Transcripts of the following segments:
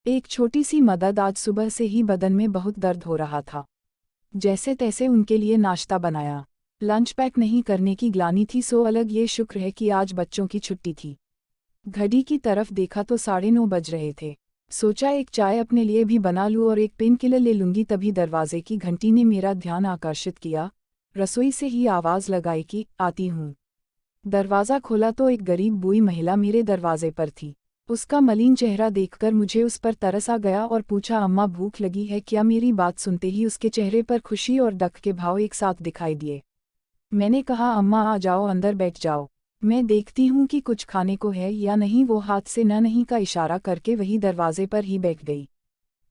एक छोटी सी मदद, आज सुबह से ही बदन में बहुत दर्द हो रहा था। जैसे तैसे उनके लिए नाश्ता बनाया। लंच पैक नहीं करने की ग्लानि थी, सो अलग ये शुक्र है कि आज बच्चों की छुट्टी थी। घड़ी की तरफ देखा तो 9:30 बज रहे थे। सोचा एक चाय अपने लिए भी बना लूं और एक पेन किलर ले लूंगी, तभी दरवाजे की घंटी ने मेरा ध्यान आकर्षित किया। रसोई से ही आवाज़ लगाई कि आती हूँ। दरवाज़ा खोला तो एक गरीब बूढ़ी महिला मेरे दरवाजे पर थी। उसका मलिन चेहरा देखकर मुझे उस पर तरस आ गया और पूछा, अम्मा भूख लगी है क्या? मेरी बात सुनते ही उसके चेहरे पर खुशी और डक के भाव एक साथ दिखाई दिए। मैंने कहा, अम्मा आ जाओ, अंदर बैठ जाओ, मैं देखती हूँ कि कुछ खाने को है या नहीं। वो हाथ से न नहीं का इशारा करके वही दरवाजे पर ही बैठ गई।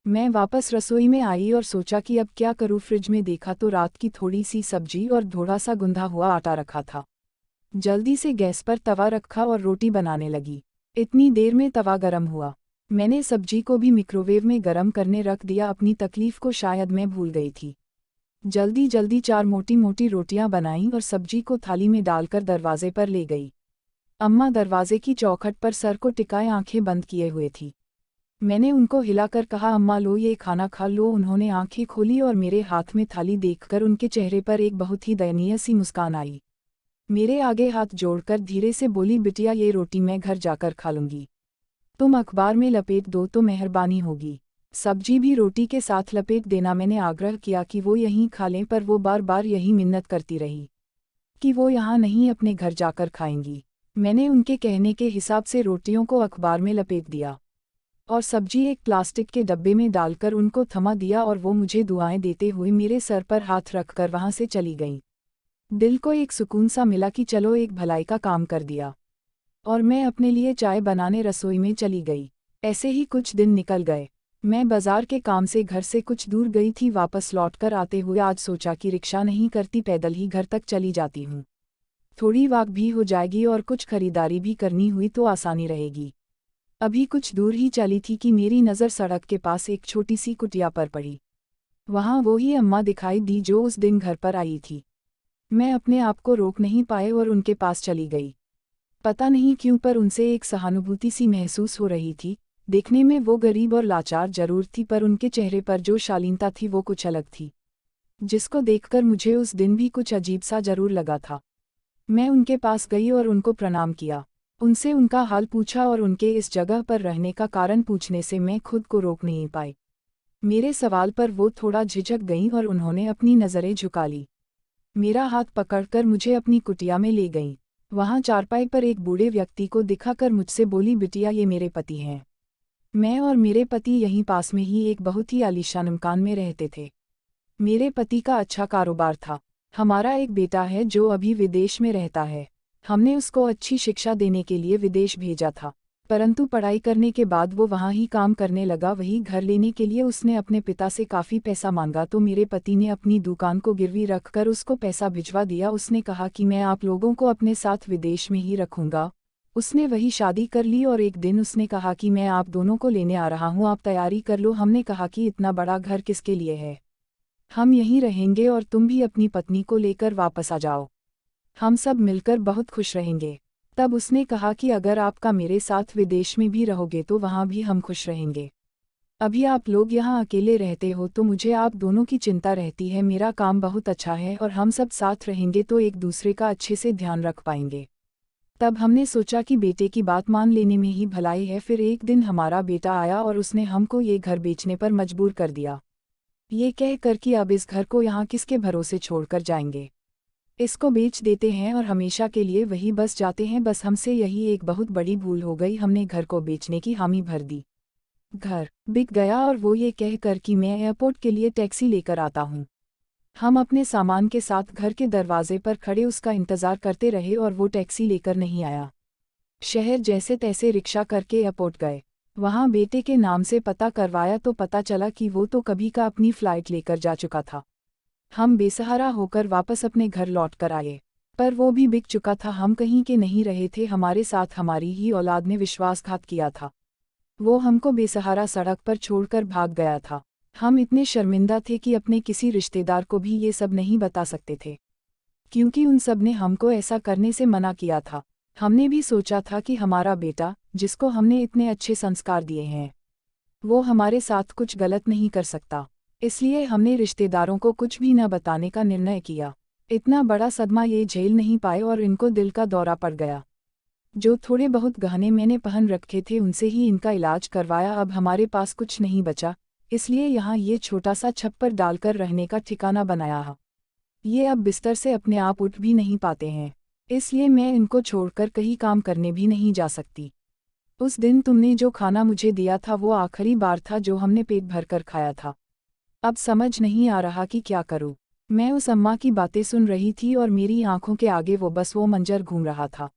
मैं वापस रसोई में आई और सोचा कि अब क्या करूँ। फ्रिज में देखा तो रात की थोड़ी सी सब्जी और थोड़ा सा गुंधा हुआ आटा रखा था। जल्दी से गैस पर तवा रखा और रोटी बनाने लगी। इतनी देर में तवा गरम हुआ। मैंने सब्जी को भी मिक्रोवेव में गरम करने रख दिया। अपनी तकलीफ को शायद मैं भूल गई थी। जल्दी जल्दी 4 मोटी मोटी रोटियां बनाईं और सब्जी को थाली में डालकर दरवाजे पर ले गई। अम्मा दरवाजे की चौखट पर सर को टिकाए आंखें बंद किए हुए थी। मैंने उनको हिलाकर कहा, अम्मा लो ये खाना खा लो। उन्होंने आंखें खोली और मेरे हाथ में थाली देखकर उनके चेहरे पर एक बहुत ही दयनीय सी मुस्कान आई। मेरे आगे हाथ जोड़कर धीरे से बोली, बिटिया ये रोटी मैं घर जाकर खा लूंगी। तुम अखबार में लपेट दो तो मेहरबानी होगी। सब्जी भी रोटी के साथ लपेट देना। मैंने आग्रह किया कि वो यहीं खा लें, पर वो बार बार यही मिन्नत करती रही कि वो यहाँ नहीं, अपने घर जाकर खाएंगी। मैंने उनके कहने के हिसाब से रोटियों को अखबार में लपेट दिया और सब्जी एक प्लास्टिक के डब्बे में डालकर उनको थमा दिया और वो मुझे दुआएं देते हुए मेरे सर पर हाथ रखकर वहाँ से चली गईं। दिल को एक सुकून सा मिला कि चलो एक भलाई का काम कर दिया। और मैं अपने लिए चाय बनाने रसोई में चली गई। ऐसे ही कुछ दिन निकल गए। मैं बाजार के काम से घर से कुछ दूर गई थी। वापस लौटकर आते हुए आज सोचा कि रिक्शा नहीं करती, पैदल ही घर तक चली जाती हूँ। थोड़ी वॉक भी हो जाएगी और कुछ खरीदारी भी करनी हुई तो आसानी रहेगी। अभी कुछ दूर ही चली थी कि मेरी नज़र सड़क के पास एक छोटी सी कुटिया पर पड़ी। वहाँ वो ही अम्मा दिखाई दी जो उस दिन घर पर आई थी। मैं अपने आप को रोक नहीं पाए और उनके पास चली गई। पता नहीं क्यों पर उनसे एक सहानुभूति सी महसूस हो रही थी। देखने में वो गरीब और लाचार जरूर थी, पर उनके चेहरे पर जो शालीनता थी वो कुछ अलग थी, जिसको देखकर मुझे उस दिन भी कुछ अजीब सा जरूर लगा था। मैं उनके पास गई और उनको प्रणाम किया। उनसे उनका हाल पूछा और उनके इस जगह पर रहने का कारण पूछने से मैं खुद को रोक नहीं पाई। मेरे सवाल पर वो थोड़ा झिझक गईं और उन्होंने अपनी नज़रें झुका ली। मेरा हाथ पकड़कर मुझे अपनी कुटिया में ले गईं। वहाँ चारपाई पर एक बूढ़े व्यक्ति को दिखाकर मुझसे बोली, बिटिया ये मेरे पति हैं। मैं और मेरे पति यहीं पास में ही एक बहुत ही आलीशान मकान में रहते थे। मेरे पति का अच्छा कारोबार था। हमारा एक बेटा है जो अभी विदेश में रहता है। हमने उसको अच्छी शिक्षा देने के लिए विदेश भेजा था, परंतु पढ़ाई करने के बाद वो वहाँ ही काम करने लगा। वही घर लेने के लिए उसने अपने पिता से काफ़ी पैसा मांगा, तो मेरे पति ने अपनी दुकान को गिरवी रखकर उसको पैसा भिजवा दिया। उसने कहा कि मैं आप लोगों को अपने साथ विदेश में ही रखूंगा। उसने वही शादी कर ली और एक दिन उसने कहा कि मैं आप दोनों को लेने आ रहा हूँ, आप तैयारी कर लो। हमने कहा कि इतना बड़ा घर किसके लिए है, हम यहीं रहेंगे और तुम भी अपनी पत्नी को लेकर वापस आ जाओ, हम सब मिलकर बहुत खुश रहेंगे। तब उसने कहा कि अगर आपका मेरे साथ विदेश में भी रहोगे तो वहाँ भी हम खुश रहेंगे। अभी आप लोग यहाँ अकेले रहते हो तो मुझे आप दोनों की चिंता रहती है। मेरा काम बहुत अच्छा है और हम सब साथ रहेंगे तो एक दूसरे का अच्छे से ध्यान रख पाएंगे। तब हमने सोचा कि बेटे की बात मान लेने में ही भलाई है। फिर एक दिन हमारा बेटा आया और उसने हमको ये घर बेचने पर मजबूर कर दिया, ये कह कर कि अब इस घर को यहाँ किसके भरोसे छोड़कर जाएंगे, इसको बेच देते हैं और हमेशा के लिए वही बस जाते हैं। बस हमसे यही एक बहुत बड़ी भूल हो गई, हमने घर को बेचने की हामी भर दी। घर बिक गया और वो ये कह कर कि मैं एयरपोर्ट के लिए टैक्सी लेकर आता हूँ। हम अपने सामान के साथ घर के दरवाजे पर खड़े उसका इंतज़ार करते रहे और वो टैक्सी लेकर नहीं आया। शहर जैसे तैसे रिक्शा करके एयरपोर्ट गए। वहाँ बेटे के नाम से पता करवाया तो पता चला कि वो तो कभी का अपनी फ़्लाइट लेकर जा चुका था। हम बेसहारा होकर वापस अपने घर लौट कर आए, पर वो भी बिक चुका था। हम कहीं के नहीं रहे थे, हमारे साथ हमारी ही औलाद ने विश्वासघात किया था। वो हमको बेसहारा सड़क पर छोड़कर भाग गया था। हम इतने शर्मिंदा थे कि अपने किसी रिश्तेदार को भी ये सब नहीं बता सकते थे, क्योंकि उन सब ने हमको ऐसा करने से मना किया था। हमने भी सोचा था कि हमारा बेटा, जिसको हमने इतने अच्छे संस्कार दिए हैं, वो हमारे साथ कुछ गलत नहीं कर सकता, इसलिए हमने रिश्तेदारों को कुछ भी न बताने का निर्णय किया। इतना बड़ा सदमा ये झेल नहीं पाए और इनको दिल का दौरा पड़ गया। जो थोड़े बहुत गहने मैंने पहन रखे थे उनसे ही इनका इलाज करवाया। अब हमारे पास कुछ नहीं बचा, इसलिए यहाँ ये छोटा सा छप्पर डालकर रहने का ठिकाना बनाया है। ये अब बिस्तर से अपने आप उठ भी नहीं पाते हैं, इसलिए मैं इनको छोड़कर कहीं काम करने भी नहीं जा सकती। उस दिन तुमने जो खाना मुझे दिया था वो आखिरी बार था जो हमने पेट भरकर खाया था। अब समझ नहीं आ रहा कि क्या करूं। मैं उस अम्मा की बातें सुन रही थी और मेरी आंखों के आगे बस वो मंजर घूम रहा था।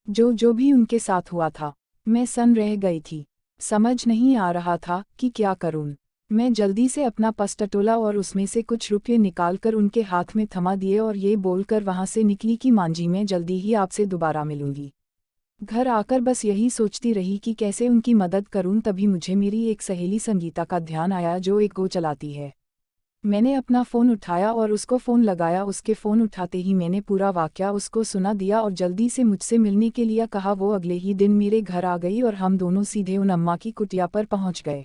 जो भी उनके साथ हुआ था, मैं सन्न रह गई थी। समझ नहीं आ रहा था कि क्या करूं। मैं जल्दी से अपना पर्स टटोला और उसमें से कुछ रुपये निकालकर उनके हाथ में थमा दिए और ये बोलकर वहां से निकली कि मां जी मैं जल्दी ही आपसे दोबारा मिलूंगी। घर आकर बस यही सोचती रही कि कैसे उनकी मदद करूं। तभी मुझे मेरी एक सहेली संगीता का ध्यान आया जो एक गो चलाती है। मैंने अपना फ़ोन उठाया और उसको फ़ोन लगाया। उसके फ़ोन उठाते ही मैंने पूरा वाक़या उसको सुना दिया और जल्दी से मुझसे मिलने के लिए कहा। वो अगले ही दिन मेरे घर आ गई और हम दोनों सीधे उन अम्मा की कुटिया पर पहुंच गए।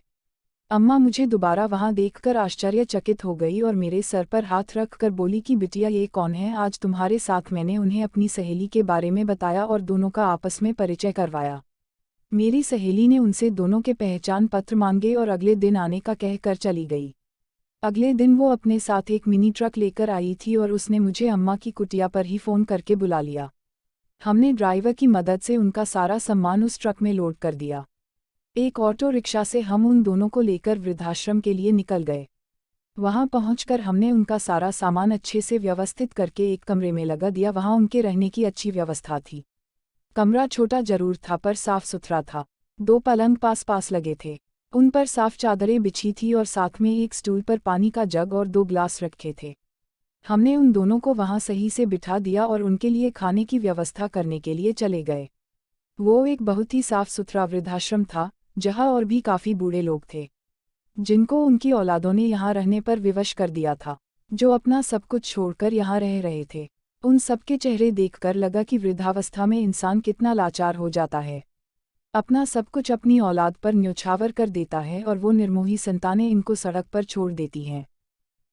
अम्मा मुझे दोबारा वहां देखकर आश्चर्यचकित हो गई और मेरे सर पर हाथ रख कर बोली कि बिटिया ये कौन है आज तुम्हारे साथ। मैंने उन्हें अपनी सहेली के बारे में बताया और दोनों का आपस में परिचय करवाया। मेरी सहेली ने उनसे दोनों के पहचान पत्र मांगे और अगले दिन आने का कहकर चली गई। अगले दिन वो अपने साथ एक मिनी ट्रक लेकर आई थी और उसने मुझे अम्मा की कुटिया पर ही फ़ोन करके बुला लिया। हमने ड्राइवर की मदद से उनका सारा सामान उस ट्रक में लोड कर दिया। एक ऑटो रिक्शा से हम उन दोनों को लेकर वृद्धाश्रम के लिए निकल गए। वहां पहुंचकर हमने उनका सारा सामान अच्छे से व्यवस्थित करके एक कमरे में लगा दिया। वहां उनके रहने की अच्छी व्यवस्था थी। कमरा छोटा जरूर था पर साफ सुथरा था। 2 पलंग पास पास लगे थे, उन पर साफ चादरें बिछी थी और साथ में एक स्टूल पर पानी का जग और 2 ग्लास रखे थे। हमने उन दोनों को वहां सही से बिठा दिया और उनके लिए खाने की व्यवस्था करने के लिए चले गए। वो एक बहुत ही साफ सुथरा वृद्धाश्रम था जहां और भी काफ़ी बूढ़े लोग थे जिनको उनकी औलादों ने यहाँ रहने पर विवश कर दिया था, जो अपना सब कुछ छोड़कर यहाँ रह रहे थे। उन सबके चेहरे देखकर लगा कि वृद्धावस्था में इंसान कितना लाचार हो जाता है, अपना सब कुछ अपनी औलाद पर न्यौछावर कर देता है और वो निर्मोही संतानें इनको सड़क पर छोड़ देती हैं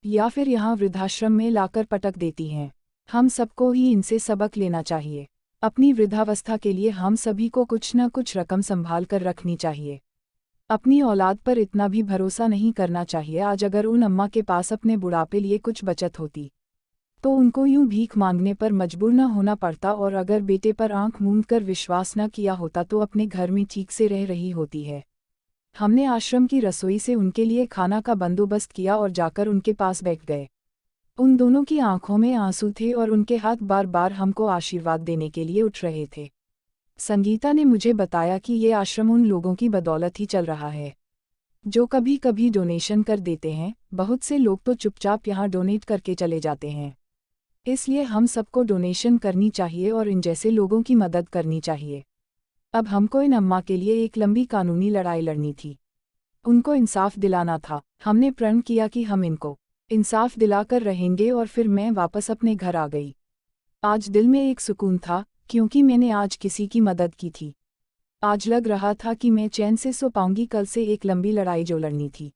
या फिर यहाँ वृद्धाश्रम में लाकर पटक देती हैं। हम सबको ही इनसे सबक लेना चाहिए। अपनी वृद्धावस्था के लिए हम सभी को कुछ न कुछ रकम संभाल कर रखनी चाहिए। अपनी औलाद पर इतना भी भरोसा नहीं करना चाहिए। आज अगर उन अम्मा के पास अपने बुढ़ापे लिए कुछ बचत होती तो उनको यूं भीख मांगने पर मजबूर न होना पड़ता और अगर बेटे पर आंख मूंद कर विश्वास न किया होता तो अपने घर में ठीक से रह रही होती है। हमने आश्रम की रसोई से उनके लिए खाना का बंदोबस्त किया और जाकर उनके पास बैठ गए। उन दोनों की आंखों में आंसू थे और उनके हाथ बार बार हमको आशीर्वाद देने के लिए उठ रहे थे। संगीता ने मुझे बताया कि ये आश्रम उन लोगों की बदौलत ही चल रहा है जो कभी कभी डोनेशन कर देते हैं। बहुत से लोग तो चुपचाप यहाँ डोनेट करके चले जाते हैं, इसलिए हम सबको डोनेशन करनी चाहिए और इन जैसे लोगों की मदद करनी चाहिए। अब हमको इन अम्मा के लिए एक लंबी कानूनी लड़ाई लड़नी थी, उनको इंसाफ दिलाना था। हमने प्रण किया कि हम इनको इंसाफ दिलाकर रहेंगे और फिर मैं वापस अपने घर आ गई। आज दिल में एक सुकून था क्योंकि मैंने आज किसी की मदद की थी। आज लग रहा था कि मैं चैन से सो पाऊंगी। कल से एक लंबी लड़ाई जो लड़नी थी।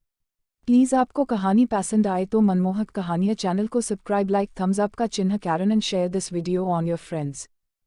प्लीज़ आपको कहानी पसंद आए तो मनमोहक कहानियाँ चैनल को सब्सक्राइब, लाइक, थम्स अप का चिन्ह कैरन and share this video on your friends.